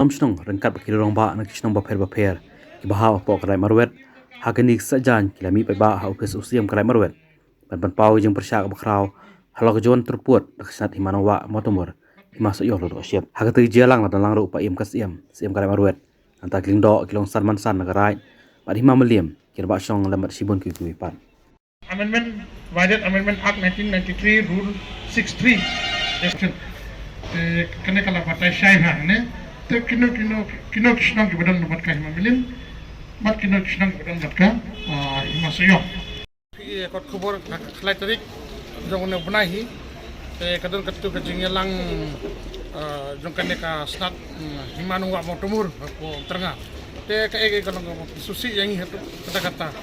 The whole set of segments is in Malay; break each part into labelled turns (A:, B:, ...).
A: Amshnong rengkat bakil rongba nak kishnong baper kibaha pok kalai marwet hakenik sajan kilami pe ba ha ofis usiam kalai marwet ban pau jeng persyak bakrau halok jon terpuat daksanat himanawa motomor himasuk yo lo siap hakatu jelang la lang ru pa im kasiam siam kalai marwet anta klingdo kilong san mansan nagarai ba hima meliam kirba song lamat sibun kui pan
B: Amendment, Violent Amendment Act 1993, Rule 63. Kena kalau batai syai hang ne, tu kino kisnong kebadan dapat kah mamilin, mat kino kisnong kebadan dapat kah himasayong. Kot kubur kelai tarik, jong ne benahi, kadang katu kajingnya lang jong kene ka snat himanu wa motomur ko teranga. Te kalau susi yang itu kata-kata,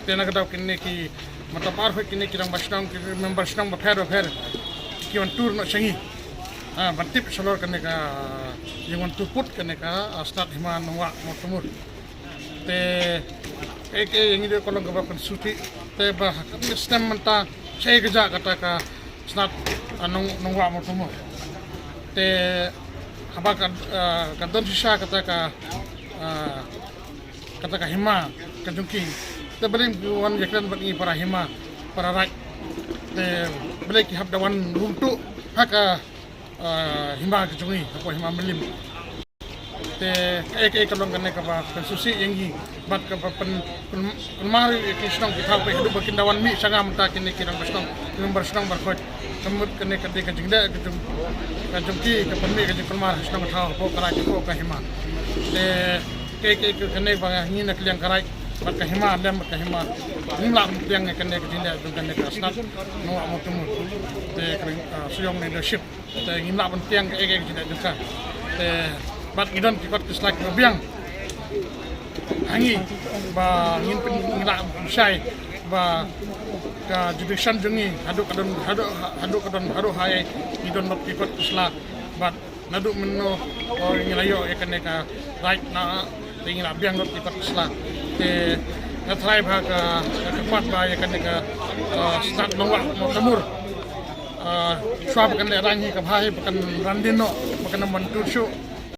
B: te nak tahu kene ki matapar ho kini kirang basnang member snang baper kiwan tur no sangi bantip solor kene ka yang tuput kene ka start himan wa motomur te yang ini kalau gaba suti te bah sistem menta saya kerja kata ka start nong wa motomur te habak kadon sisa kata ka hima kajungking te balik wan yakran bagi para hima para rai te balik hab dawan runtu haka hima kejungi apa hima melim te kalong kene ka ba susi yengi bat ka pen mari kisnong kita pe hidup bakin dawan mi sangam ta kene kirang basnong member snong barkot kemut kene ka de ka jingda kajungki ka penmi ka jingkul snong thau ko kara ko ka hima te kene ba ni nak liang karai bat kahima lem kahima nimla yang kene ketinda dengan kene snat no amotumu te suyong leadership te nimla tiang ke ketinda juga te bat idon tikot keslak biang hangi ba ngin pen ngila syai ba ka judisan jungi hadu kadon hai idon not tikot kesla bat nadu menno ngilayo kene ka right na tinggal biang not tikot kesla te natrai bha ka kepat ba ya kan ka start nongwa motomur swab kan rangi ka bhai bukan randino bukan mantur shu